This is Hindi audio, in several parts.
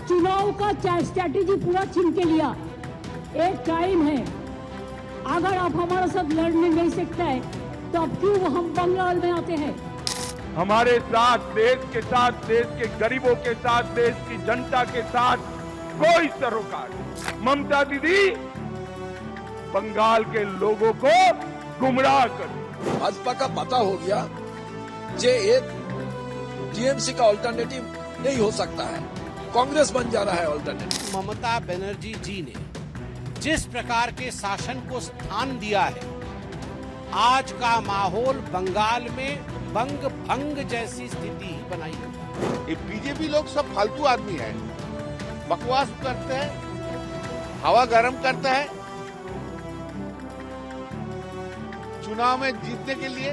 चुनाव का स्ट्रैटेजी पूरा छीन के लिया। एक टाइम है, अगर आप हमारे साथ लड़ने नहीं सकते हैं तो अब क्यों हम बंगाल में आते हैं? हमारे साथ, देश के साथ, देश के गरीबों के साथ, देश की जनता के साथ कोई सरोकार नहीं। ममता दीदी बंगाल के लोगों को गुमराह कर। भाजपा का पता हो गया जे एक टीएमसी का ऑल्टरनेटिव नहीं हो सकता है, कांग्रेस बन जा रहा है ऑल्टरनेटिव। ममता बनर्जी जी ने जिस प्रकार के शासन को स्थान दिया है, आज का माहौल बंगाल में बंग भंग जैसी स्थिति बनाई है। ये बीजेपी लोग सब फालतू आदमी हैं, बकवास करते हैं, हवा गर्म करते हैं चुनाव में जीतने के लिए,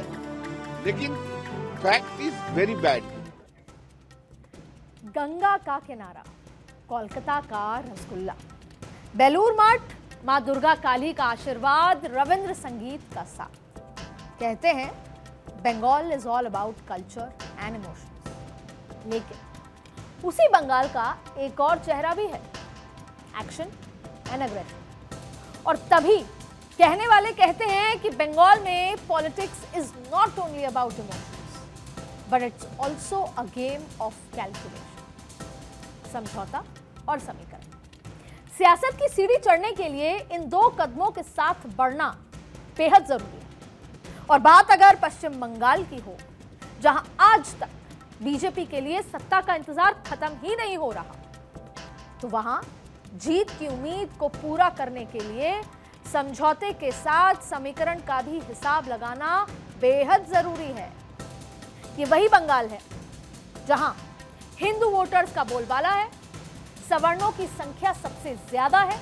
लेकिन fact is very bad. Ganga का किनारा, कोलकाता का रसगुल्ला, बेलूर मठ, मां दुर्गा काली का आशीर्वाद, रविंद्र संगीत का साथ। कहते हैं Bengal is all about culture and emotions, लेकिन उसी बंगाल का एक और चेहरा भी है, एक्शन एंड अग्रेशन। और तभी कहने वाले कहते हैं कि बंगाल में politics is not only about emotions but it's also a game of calculation, समझौता और समीकरण। सियासत की सीढ़ी चढ़ने के लिए इन दो कदमों के साथ बढ़ना बेहद जरूरी है। और बात अगर पश्चिम बंगाल की हो, जहां आज तक बीजेपी के लिए सत्ता का इंतजार खत्म ही नहीं हो रहा, तो वहां जीत की उम्मीद को पूरा करने के लिए समझौते के साथ समीकरण का भी हिसाब लगाना बेहद जरूरी है। ये वही बंगाल है जहां हिंदू वोटर्स का बोलबाला है, सवर्णों की संख्या सबसे ज्यादा है।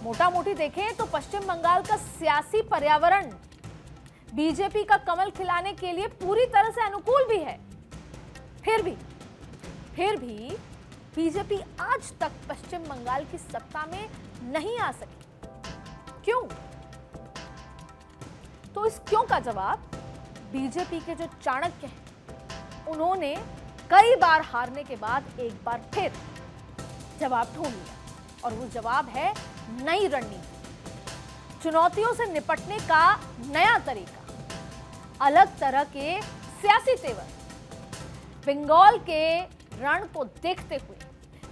मोटा मोटी देखें तो पश्चिम बंगाल का सियासी पर्यावरण बीजेपी का कमल खिलाने के लिए पूरी तरह से अनुकूल भी है। फिर भी बीजेपी आज तक पश्चिम बंगाल की सत्ता में नहीं आ सकी। क्यों? तो इस क्यों का जवाब बीजेपी के जो चाणक्य हैं, उन्होंने कई बार हारने के बाद एक बार फिर जवाब ढूंढ लिया, और वो जवाब है नई रणनीति, चुनौतियों से निपटने का नया तरीका, अलग तरह के सियासी तेवर। बंगाल के रण को देखते हुए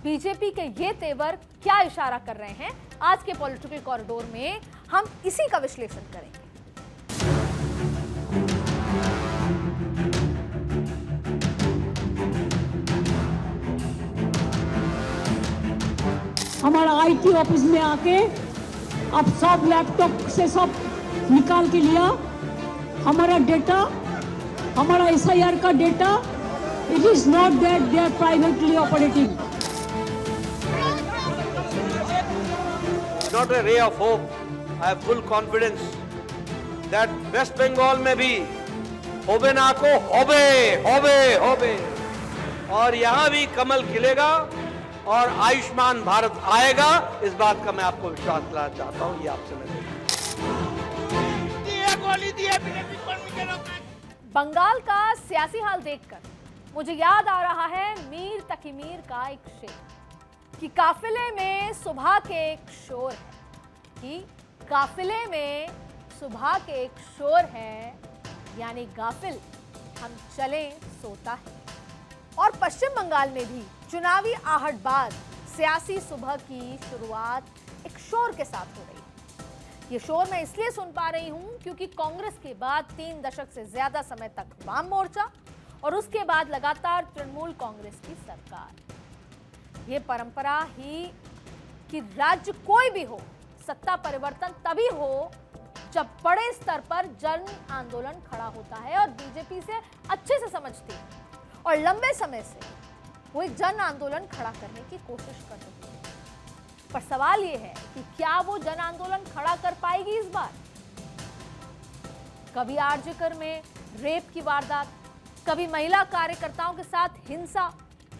बीजेपी के ये तेवर क्या इशारा कर रहे हैं, आज के पॉलिटिकल कॉरिडोर में हम इसी का विश्लेषण करेंगे। हमारा आईटी ऑफिस में आके अब सब लैपटॉप से सब निकाल के लिया, हमारा डेटा, हमारा एसआईआर का data, it is not that they are privately operating. Not a ray of hope. I have full confidence that West Bengal में भी होबे ना को होबे और यहाँ भी कमल खिलेगा और आयुष्मान भारत आएगा। इस बात का मैं आपको विश्वास दिलाना चाहता हूँ। ये आपसे मैं बंगाल का सियासी हाल देखकर मुझे याद आ रहा है मीर तकी मीर का एक शेर कि काफिले में सुबह के एक शोर है, कि काफिले में सुबह के एक शोर है, यानी गाफिल हम चले सोता है। और पश्चिम बंगाल में भी चुनावी आहट बाद सियासी सुबह की शुरुआत एक शोर के साथ हो रही है। ये शोर मैं इसलिए सुन पा रही हूं क्योंकि कांग्रेस के बाद 3 दशक से ज्यादा समय तक वाम मोर्चा और उसके बाद लगातार तृणमूल कांग्रेस की सरकार। ये परंपरा ही कि राज्य कोई भी हो, सत्ता परिवर्तन तभी हो जब बड़े स्तर पर जन आंदोलन खड़ा होता है, और बीजेपी से अच्छे से समझती है और लंबे समय से वो एक जन आंदोलन खड़ा करने की कोशिश कर रही है। पर सवाल ये है कि क्या वो जन आंदोलन खड़ा कर पाएगी इस बार? कभी आरजेकर में रेप की वारदात, कभी महिला कार्यकर्ताओं के साथ हिंसा,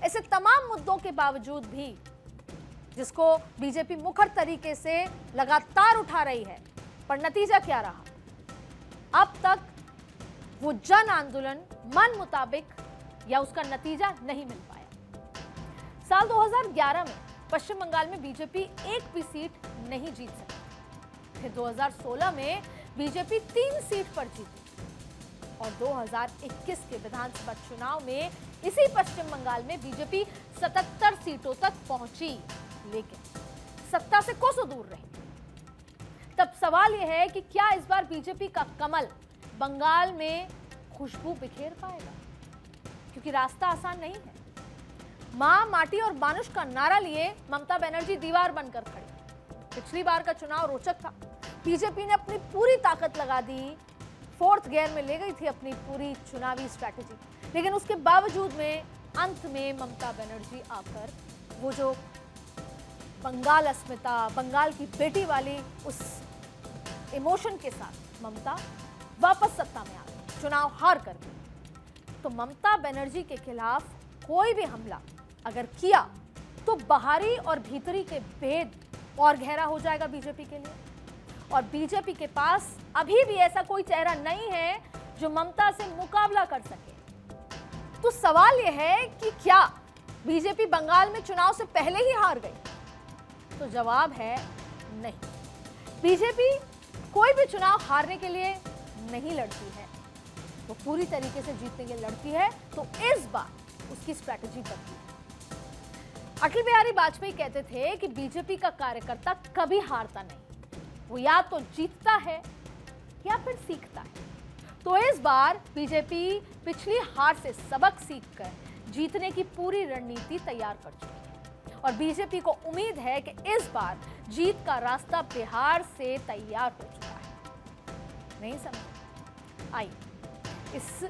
ऐसे तमाम मुद्दों के बावजूद भी जिसको बीजेपी मुखर तरीके से लगातार उठा रही है, पर नतीजा क्या रहा? अब तक वो जन आंदोलन मन मुताबिक या उसका नतीजा नहीं मिल पाया। साल 2011 में पश्चिम बंगाल में बीजेपी एक भी सीट नहीं जीत सकी। फिर 2016 में बीजेपी 3 सीट पर जीती और 2021 के विधानसभा चुनाव में इसी पश्चिम बंगाल में बीजेपी 77 सीटों तक पहुंची, लेकिन सत्ता से कोसों दूर रही। तब सवाल यह है कि क्या इस बार बीजेपी का कमल बंगाल में खुशबू बिखेर पाएगा, क्योंकि रास्ता आसान नहीं है। मां, माटी और मानुष का नारा लिए ममता बनर्जी दीवार बनकर खड़ी। पिछली बार का चुनाव रोचक था। बीजेपी ने अपनी पूरी ताकत लगा दी, 4th गियर में ले गई थी अपनी पूरी चुनावी स्ट्रैटेजी, लेकिन उसके बावजूद में अंत में ममता बनर्जी आकर वो जो बंगाल अस्मिता, बंगाल की बेटी वाली उस इमोशन के साथ ममता वापस सत्ता में आ गई, चुनाव हार कर गई। तो ममता बनर्जी के खिलाफ कोई भी हमला अगर किया तो बाहरी और भीतरी के भेद और गहरा हो जाएगा बीजेपी के लिए। और बीजेपी के पास अभी भी ऐसा कोई चेहरा नहीं है जो ममता से मुकाबला कर सके। तो सवाल यह है कि क्या बीजेपी बंगाल में चुनाव से पहले ही हार गई? तो जवाब है नहीं। बीजेपी कोई भी चुनाव हारने के लिए नहीं लड़ती है, वो पूरी तरीके से जीतने के लिए लड़ती है। तो इस बार उसकी स्ट्रैटेजी बदली। अटल बिहारी वाजपेयी कहते थे कि बीजेपी का कार्यकर्ता कभी हारता नहीं, वो या तो जीतता है या फिर सीखता है। तो इस बार बीजेपी पिछली हार से सबक सीखकर जीतने की पूरी रणनीति तैयार कर चुकी है और बीजेपी को उम्मीद है कि इस बार जीत का रास्ता बिहार से तैयार हो चुका है। नहीं समझ? आइए इस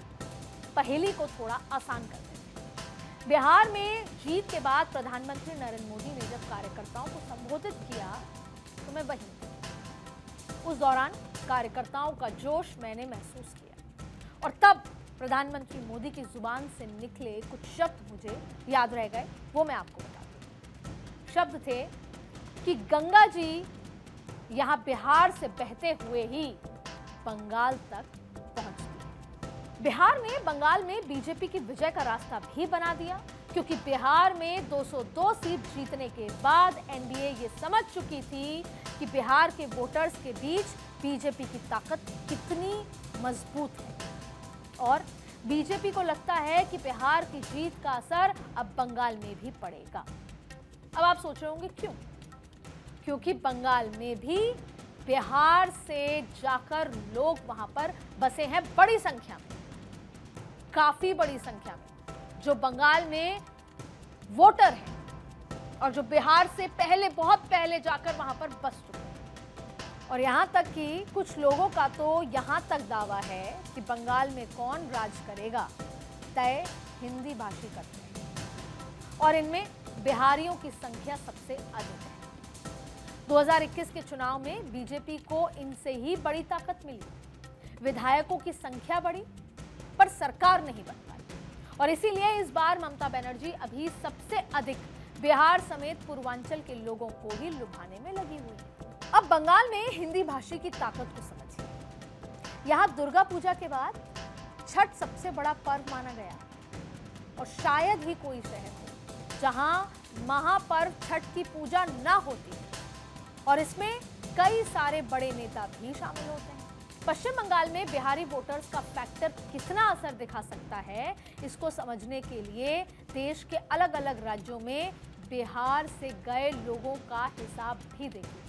पहेली को थोड़ा आसान कर देते हैं। बिहार में जीत के बाद प्रधानमंत्री नरेंद्र मोदी ने जब कार्यकर्ताओं को संबोधित किया तो मैं वहीं थी। उस दौरान कार्यकर्ताओं का जोश मैंने महसूस किया और तब प्रधानमंत्री मोदी की जुबान से निकले कुछ शब्द मुझे याद रह गए, वो मैं आपको बताती हूँ। शब्द थे कि गंगा जी यहाँ बिहार से बहते हुए ही बंगाल तक पहुंचती है। बिहार ने बंगाल में बीजेपी की विजय का रास्ता भी बना दिया, क्योंकि बिहार में 202 सीट जीतने के बाद एनडीए ये समझ चुकी थी कि बिहार के वोटर्स के बीच बीजेपी की ताकत कितनी मजबूत है और बीजेपी को लगता है कि बिहार की जीत का असर अब बंगाल में भी पड़ेगा। अब आप सोच रहे होंगे क्यों? क्योंकि बंगाल में भी बिहार से जाकर लोग वहां पर बसे हैं बड़ी संख्या में, काफी बड़ी संख्या में, जो बंगाल में वोटर हैं और जो बिहार से पहले, बहुत पहले जाकर वहां पर बस चुके हैं। और यहां तक कि कुछ लोगों का तो यहां तक दावा है कि बंगाल में कौन राज करेगा तय हिंदी भाषी करते हैं और इनमें बिहारियों की संख्या सबसे अधिक है। 2021 के चुनाव में बीजेपी को इनसे ही बड़ी ताकत मिली। विधायकों की संख्या बढ़ी पर सरकार नहीं बन पाई और इसीलिए इस बार ममता बनर्जी अभी सबसे अधिक बिहार समेत पूर्वांचल के लोगों को ही लुभाने में लगी हुई है। अब बंगाल में हिंदी भाषी की ताकत को समझिए। यहाँ दुर्गा पूजा के बाद छठ सबसे बड़ा पर्व माना गया और शायद ही कोई शहर हो जहां महापर्व छठ की पूजा ना होती और इसमें कई सारे बड़े नेता भी शामिल होते हैं। पश्चिम बंगाल में बिहारी वोटर्स का फैक्टर कितना असर दिखा सकता है, इसको समझने के लिए देश के अलग अलग राज्यों में बिहार से गए लोगों का हिसाब भी देखिए।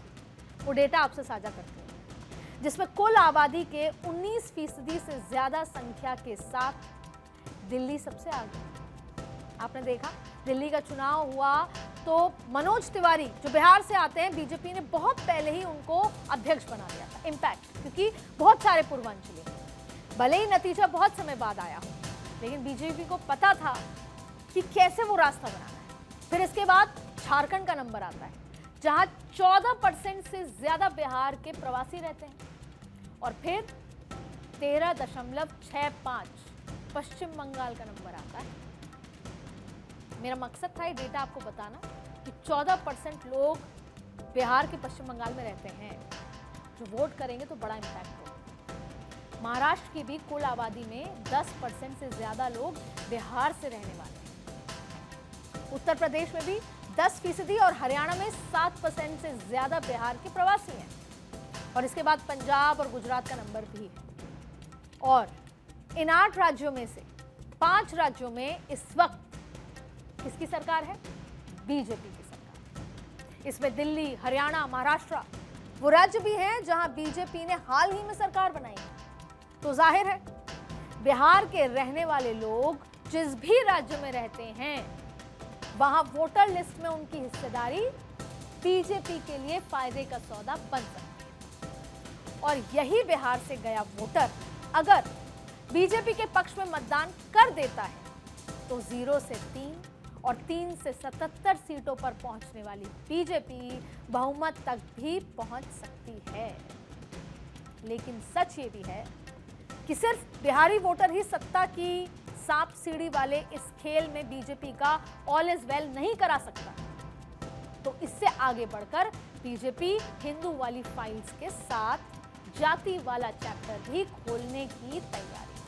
वो डेटा आपसे साझा करते हैं, जिसमें कुल आबादी के 19% से ज्यादा संख्या के साथ दिल्ली सबसे आगे। आपने देखा दिल्ली का चुनाव हुआ तो मनोज तिवारी जो बिहार से आते हैं, बीजेपी ने बहुत पहले ही उनको अध्यक्ष बना दिया था। इम्पैक्ट क्योंकि बहुत सारे पूर्वांचली, भले ही नतीजा बहुत समय बाद आया हो, लेकिन बीजेपी को पता था कि कैसे वो रास्ता बनाना है। फिर इसके बाद झारखंड का नंबर आता है, जहां 14% से ज्यादा बिहार के प्रवासी रहते हैं और फिर 13.65 पश्चिम बंगाल का नंबर आता है। मेरा मकसद था ये डेटा आपको बताना कि 14% लोग बिहार के पश्चिम बंगाल में रहते हैं, जो वोट करेंगे तो बड़ा इम्पैक्ट होगा। महाराष्ट्र की भी कुल आबादी में 10% से ज्यादा लोग बिहार से रहने वाले हैं। उत्तर प्रदेश में भी 10% और हरियाणा में 7% से ज्यादा बिहार के प्रवासी हैं। और इसके बाद पंजाब और गुजरात का नंबर भी है। और इन 8 राज्यों में से 5 राज्यों में इस वक्त किसकी सरकार है? बीजेपी की सरकार। इसमें दिल्ली, हरियाणा, महाराष्ट्र वो राज्य भी हैं जहां बीजेपी ने हाल ही में सरकार बनाई है। तो जाहिर है बिहार के रहने वाले लोग जिस भी राज्य में रहते हैं वहां वोटर लिस्ट में उनकी हिस्सेदारी बीजेपी के लिए फायदे का सौदा बन सकती है। और यही बिहार से गया वोटर अगर बीजेपी के पक्ष में मतदान कर देता है तो 0 से 3 और 3 से 77 सीटों पर पहुंचने वाली बीजेपी बहुमत तक भी पहुंच सकती है। लेकिन सच ये भी है कि सिर्फ बिहारी वोटर ही सत्ता की सांप सीढ़ी वाले इस खेल में बीजेपी का ऑल इज वेल नहीं करा सकता। तो इससे आगे बढ़कर बीजेपी हिंदू वाली फाइल्स के साथ जाति वाला चैप्टर भी खोलने की तैयारी है।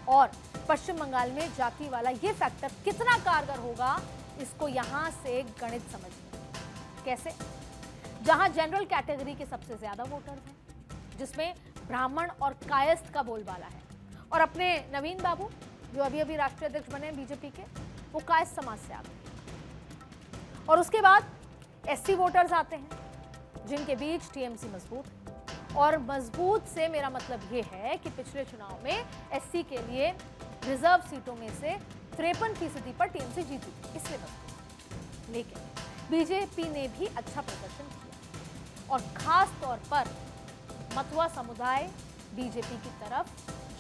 और पश्चिम बंगाल में जाति वाला ये फैक्टर कितना कारगर होगा इसको यहां से गणित समझिए। कैसे? जहां जनरल कैटेगरी के सबसे ज्यादा वोटर्स हैं, जिसमें ब्राह्मण और कायस्थ का बोलबाला है। और अपने नवीन बाबू जो अभी अभी राष्ट्रीय अध्यक्ष बने बीजेपी के, वो कायस्थ समाज से आते हैं। और उसके बाद एससी वोटर्स आते हैं जिनके बीच टीएमसी मजबूत है। और मजबूत से मेरा मतलब ये है कि पिछले चुनाव में एससी के लिए रिजर्व सीटों में से 53% पर टीएमसी जीती थी, इसलिए मजबूत। लेकिन बीजेपी ने भी अच्छा प्रदर्शन किया और खास तौर पर मतुआ समुदाय बीजेपी की तरफ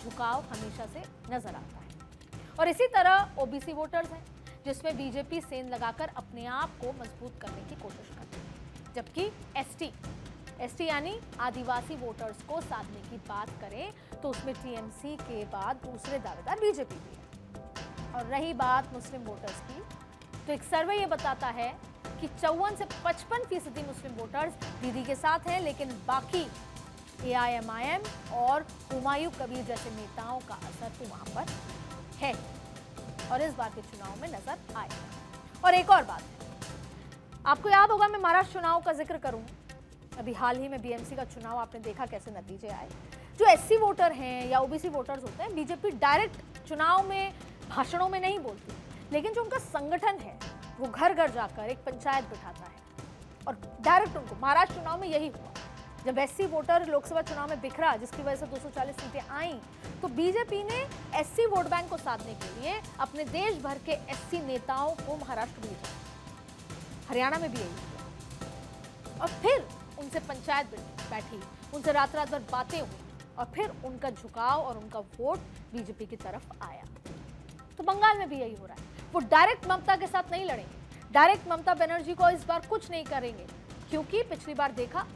झुकाव हमेशा से नजर आता है। और इसी तरह ओबीसी वोटर्स हैं जिसमें बीजेपी सेंध लगाकर अपने आप को मजबूत करने की कोशिश करती है। जबकि एसटी यानी आदिवासी वोटर्स को साधने की बात करें तो उसमें टीएमसी के बाद दूसरे दावेदार बीजेपी भी है। और रही बात मुस्लिम वोटर्स की, तो एक सर्वे ये बताता है कि 54 से 55% मुस्लिम वोटर्स दीदी के साथ हैं, लेकिन बाकी एआईएमआईएम और हुमायूं कबीर जैसे नेताओं का असर तो वहां पर है और इस बार के चुनाव में नजर आएगा। और एक और बात है, आपको याद होगा मैं महाराष्ट्र चुनाव का जिक्र करूं, अभी हाल ही में बीएमसी का चुनाव आपने देखा कैसे नतीजे आए। जो एससी वोटर हैं या ओबीसी वोटर्स होते हैं, बीजेपी डायरेक्ट चुनाव में भाषणों में नहीं बोलती, लेकिन जो उनका संगठन है वो घर घर जाकर एक पंचायत बिठाता है और डायरेक्ट उनको, महाराष्ट्र चुनाव में यही हुआ जब एससी वोटर लोकसभा चुनाव में बिखरा जिसकी वजह से 240 सीटें आईं, तो बीजेपी ने एससी वोट बैंक को साधने के लिए अपने देश भर के एससी नेताओं को महाराष्ट्र भेजा। हरियाणा में भी यही हुआ और फिर उनसे पंचायत बैठी, उनसे रात रात भर बातें हुई और फिर उनका झुकाव और उनका वोट बीजेपी की तरफ आया। तो बंगाल में भी यही हो रहा है। वो डायरेक्ट ममता के साथ नहीं लड़ेंगे, डायरेक्ट ममता बनर्जी को इस बार कुछ नहीं करेंगे, क्योंकि पिछली बार देखा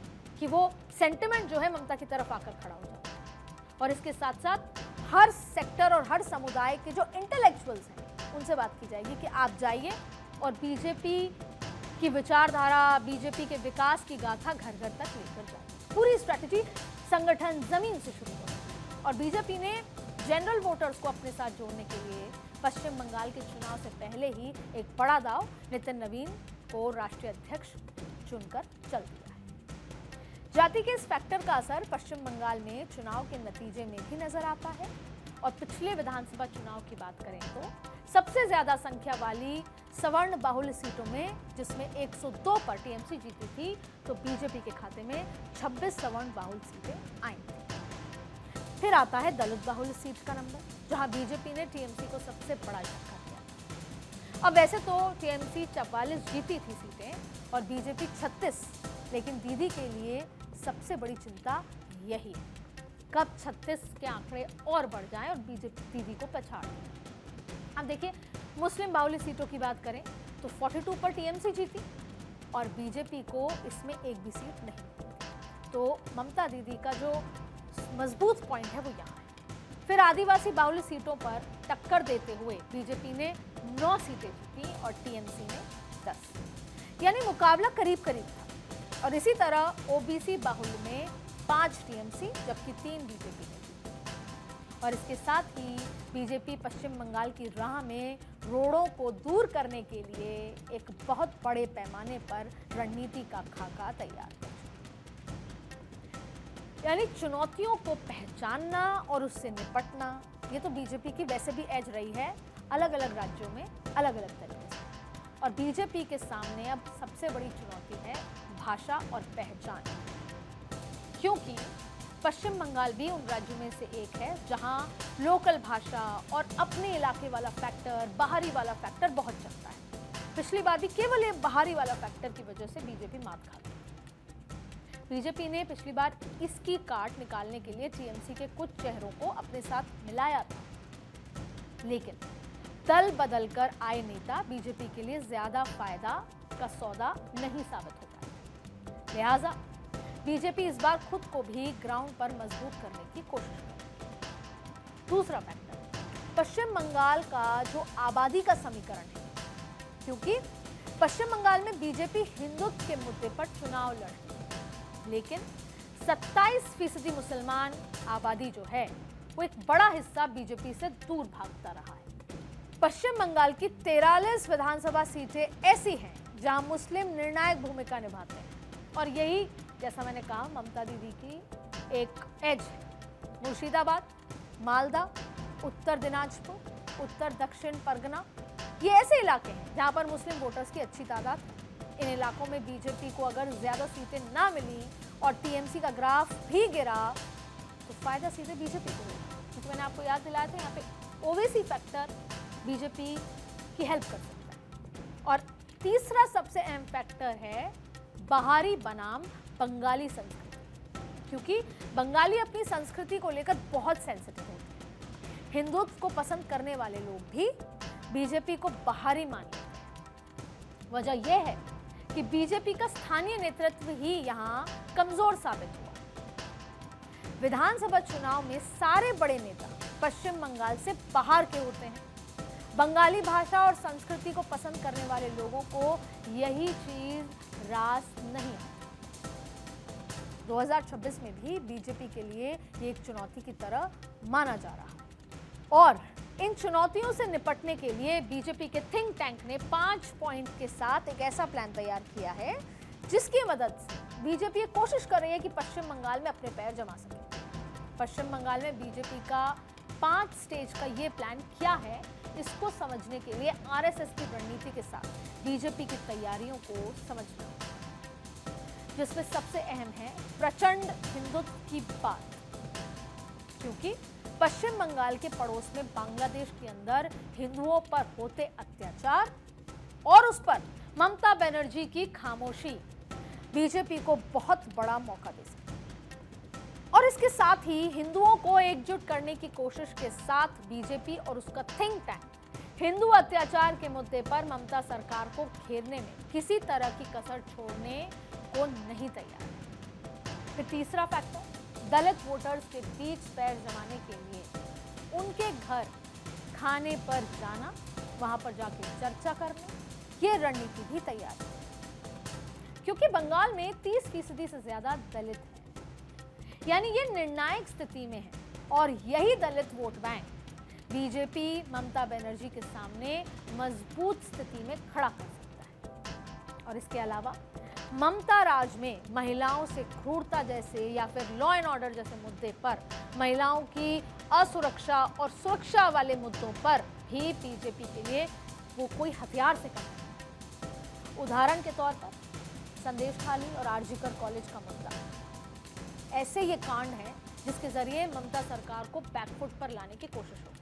कि वो सेंटिमेंट जो है ममता की तरफ आकर खड़ा हो जाता है। और इसके साथ साथ हर सेक्टर और हर समुदाय के जो इंटेलेक्चुअल्स हैं उनसे बात की जाएगी कि आप जाइए और बीजेपी की विचारधारा, बीजेपी के विकास की गाथा घर घर तक लेकर जाए। पूरी स्ट्रैटेजी संगठन जमीन से शुरू हो। और बीजेपी ने जनरल वोटर्स को अपने साथ जोड़ने के लिए पश्चिम बंगाल के चुनाव से पहले ही एक बड़ा दांव नितिन नवीन को राष्ट्रीय अध्यक्ष चुनकर चल दिया है। जाति के इस फैक्टर का असर पश्चिम बंगाल में चुनाव के नतीजे में भी नजर आता है। और पिछले विधानसभा चुनाव की बात करें तो सबसे ज्यादा संख्या वाली सवर्ण बाहुल्य सीटों में, जिसमें 102 पर टीएमसी जीती थी, तो बीजेपी के खाते में 26 सवर्ण बाहुल्य सीटें आई थी। फिर आता है दलित बाहुल्य सीट का नंबर, जहां बीजेपी ने टीएमसी को सबसे बड़ा झटका दिया। अब वैसे तो टीएमसी 44 जीती थी सीटें और बीजेपी 36, लेकिन दीदी के लिए सबसे बड़ी चिंता यही है कब 36 के आंकड़े और बढ़ जाएं और बीजेपी दीदी को पछाड़ दें। अब देखिए, मुस्लिम बाहुल्य सीटों की बात करें तो 42 पर टीएमसी जीती और बीजेपी को इसमें एक भी सीट नहीं। तो ममता दीदी का जो मजबूत पॉइंट है वो यहाँ है। फिर आदिवासी बाहुल्य सीटों पर टक्कर देते हुए बीजेपी ने 9 सीटें जीती और टीएमसी ने 10, यानी मुकाबला करीब करीब था। और इसी तरह ओबीसी बाहुल्य में 5 टीएमसी जबकि 3 बीजेपी ने जीती। और इसके साथ ही बीजेपी पश्चिम बंगाल की राह में रोड़ों को दूर करने के लिए एक बहुत बड़े पैमाने पर रणनीति का खाका तैयार कर चुकी है। यानी चुनौतियों को पहचानना और उससे निपटना, ये तो बीजेपी की वैसे भी एज रही है अलग अलग राज्यों में अलग अलग तरीके से। और बीजेपी के सामने अब सबसे बड़ी चुनौती है भाषा और पहचान, क्योंकि पश्चिम बंगाल भी उन राज्यों में से एक है जहां लोकल भाषा और अपने इलाके वाला फैक्टर, बाहरी वाला फैक्टर बहुत चलता है। पिछली बार भी केवल ये बाहरी वाला फैक्टर की वजह से बीजेपी मात खा गई। बीजेपी ने पिछली बार इसकी काट निकालने के लिए टीएमसी के कुछ चेहरों को अपने साथ मिलाया था, लेकिन दल बदलकर आए नेता बीजेपी के लिए ज्यादा फायदा का सौदा नहीं साबित होता है। लिहाजा बीजेपी इस बार खुद को भी ग्राउंड पर मजबूत करने की कोशिश कर। दूसरा फैक्टर पश्चिम बंगाल का जो आबादी का समीकरण है, क्योंकि पश्चिम बंगाल में बीजेपी हिंदुत्व के मुद्दे पर चुनाव लड़, लेकिन 27% मुसलमान आबादी जो है वो एक बड़ा हिस्सा बीजेपी से दूर भागता रहा है। पश्चिम बंगाल की 43 विधानसभा सीटें ऐसी हैं जहां मुस्लिम निर्णायक भूमिका निभाते हैं, और यही जैसा मैंने कहा ममता दीदी की एक एज है। मुर्शिदाबाद, मालदा, उत्तर दिनाजपुर, उत्तर दक्षिण परगना, ये ऐसे इलाके हैं जहां पर मुस्लिम वोटर्स की अच्छी तादाद है। इन इलाकों में बीजेपी को अगर ज्यादा सीटें ना मिली और टीएमसी का ग्राफ भी गिरा तो फायदा सीधे बीजेपी को होगा, क्योंकि मैंने आपको याद दिलाया था यहाँ पे ओवैसी फैक्टर बीजेपी की हेल्प कर सकता है। और तीसरा सबसे अहम फैक्टर है बाहरी बनाम बंगाली संस्कृति, क्योंकि बंगाली अपनी संस्कृति को लेकर बहुत सेंसिटिव होते हैं। हिंदुत्व को पसंद करने वाले लोग भी बीजेपी को बाहरी मान लेते हैं। वजह यह है कि बीजेपी का स्थानीय नेतृत्व ही यहां कमजोर साबित हुआ। विधानसभा चुनाव में सारे बड़े नेता पश्चिम बंगाल से बाहर के होते हैं। बंगाली भाषा और संस्कृति को पसंद करने वाले लोगों को यही चीज रास नहीं आती। 2026 में भी बीजेपी के लिए ये एक चुनौती की तरह माना जा रहा है, और इन चुनौतियों से निपटने के लिए बीजेपी के थिंक टैंक ने 5 पॉइंट के साथ एक ऐसा प्लान तैयार किया है जिसकी मदद से बीजेपी ये कोशिश कर रही है कि पश्चिम बंगाल में अपने पैर जमा सके। पश्चिम बंगाल में बीजेपी का 5 स्टेज का ये प्लान क्या है, इसको समझने के लिए आरएसएस की रणनीति के साथ बीजेपी की तैयारियों को समझना, जिसमें सबसे अहम है प्रचंड हिंदुत्व की बात, क्योंकि पश्चिम बंगाल के पड़ोस में बांग्लादेश के अंदर हिंदुओं पर होते अत्याचार और उस पर ममता बनर्जी की खामोशी बीजेपी को बहुत बड़ा मौका दे सकती है। और इसके साथ ही हिंदुओं को एकजुट करने की कोशिश के साथ बीजेपी और उसका थिंक टैंक हिंदू अत्याचार के मुद्दे पर ममता सरकार को घेरने में किसी तरह की कसर छोड़ने को नहीं तैयार। फिर तीसरा फैक्टर दलित वोटर्स के बीच पैर जमाने के लिए उनके घर खाने पर जाना, वहां पर जाके चर्चा करना, ये रणनीति भी तैयार है, क्योंकि बंगाल में 30% से ज्यादा दलित हैं, यानी ये निर्णायक स्थिति में है, और यही दलित vote bank BJP Mamata Banerjee के सामने मजबूत स्थिति में खड़ा कर सकता है। और इसके अलावा ममता राज में महिलाओं से क्रूरता जैसे या फिर लॉ एंड ऑर्डर जैसे मुद्दे पर, महिलाओं की असुरक्षा और सुरक्षा वाले मुद्दों पर भी बीजेपी के लिए वो कोई हथियार से कम नहीं। उदाहरण के तौर पर संदेश खाली और आरजीकर कॉलेज का मुद्दा, ऐसे ये कांड है जिसके जरिए ममता सरकार को बैकफुट पर लाने की कोशिश होगी।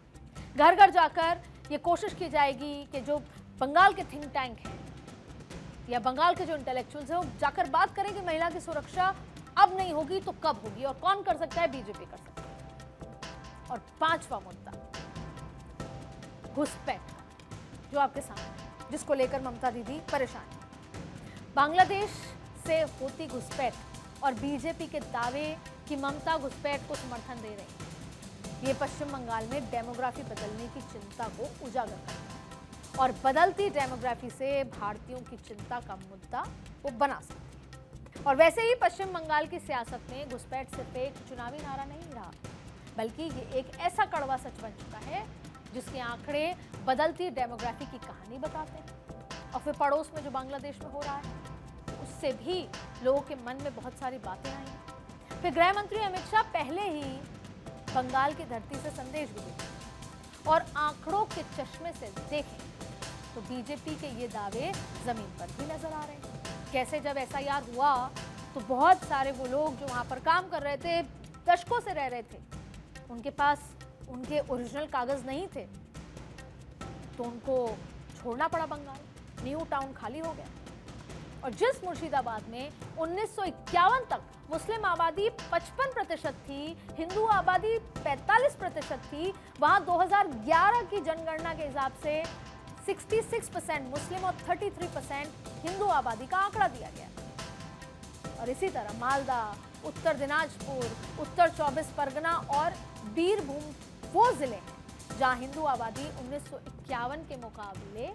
घर घर जाकर ये कोशिश की जाएगी कि जो बंगाल के थिंक टैंक हैं या बंगाल के जो इंटेलेक्चुअल्स हैं वो जाकर बात करें कि महिला की सुरक्षा अब नहीं होगी तो कब होगी, और कौन कर सकता है, बीजेपी कर सकता है। और 5वां मुद्दा घुसपैठ, जो आपके सामने है, जिसको लेकर ममता दीदी परेशान है। बांग्लादेश से होती घुसपैठ और बीजेपी के दावे कि ममता घुसपैठ को समर्थन दे रही है, ये पश्चिम बंगाल में डेमोग्राफी बदलने की चिंता को उजागर करता है, और बदलती डेमोग्राफी से भारतीयों की चिंता का मुद्दा वो बना सकती है। और वैसे ही पश्चिम बंगाल की सियासत में घुसपैठ सिर्फ एक चुनावी नारा नहीं रहा, बल्कि ये एक ऐसा कड़वा सच बन चुका है जिसके आंकड़े बदलती डेमोग्राफी की कहानी बताते हैं। और फिर पड़ोस में जो बांग्लादेश में हो रहा है उससे भी लोगों के मन में बहुत सारी बातें आई। फिर गृह मंत्री अमित शाह पहले ही बंगाल की धरती से संदेश भी देते और आंकड़ों के चश्मे से देखें तो बीजेपी के ये दावे जमीन पर भी नजर आ रहे हैं। कैसे जब एसआईआर हुआ तो बहुत सारे वो लोग जो वहां पर काम कर रहे थे, दशकों से रह रहे थे, उनके पास उनके ओरिजिनल कागज नहीं थे, तो उनको छोड़ना पड़ा बंगाल। न्यू टाउन खाली हो गया। और जिस मुर्शिदाबाद में 1951 तक मुस्लिम आबादी 55% थी, हिंदू आबादी 45% थी, वहां 2011 की जनगणना के हिसाब से 66% मुस्लिम और 33% हिंदू आबादी का आंकड़ा दिया गया। और इसी तरह मालदा, उत्तर दिनाजपुर, उत्तर 24 परगना और बीरभूम वो जिले हैं जहां हिंदू आबादी 1951 के मुकाबले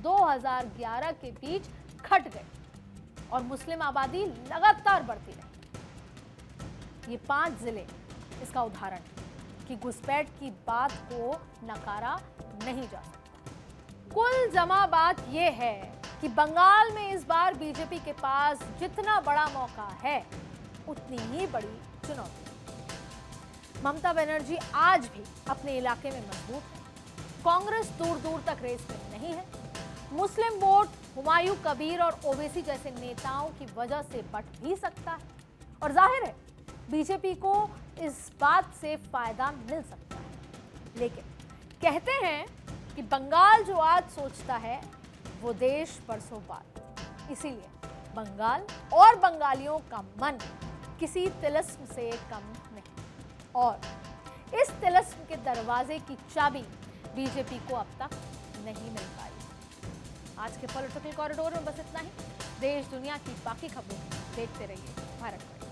2011 के बीच घट गई और मुस्लिम आबादी लगातार बढ़ती रही। ये 5 जिले इसका उदाहरण है कि घुसपैठ की बात को नकारा नहीं जा सकता। कुल जमा बात यह है कि बंगाल में इस बार बीजेपी के पास जितना बड़ा मौका है उतनी ही बड़ी चुनौती। ममता बनर्जी आज भी अपने इलाके में मजबूत है। कांग्रेस दूर दूर तक रेस में नहीं है। मुस्लिम वोट हुमायूं कबीर और ओवैसी जैसे नेताओं की वजह से बढ़ भी सकता है और जाहिर है बीजेपी को इस बात से फायदा मिल सकता है। लेकिन कहते हैं कि बंगाल जो आज सोचता है वो देश परसों बाद। इसीलिए बंगाल और बंगालियों का मन किसी तिलिस्म से कम नहीं और इस तिलिस्म के दरवाजे की चाबी बीजेपी को अब तक नहीं मिल पाई। आज के पॉलिटिकल कॉरिडोर में बस इतना ही। देश दुनिया की बाकी खबरों देखते रहिए भारत।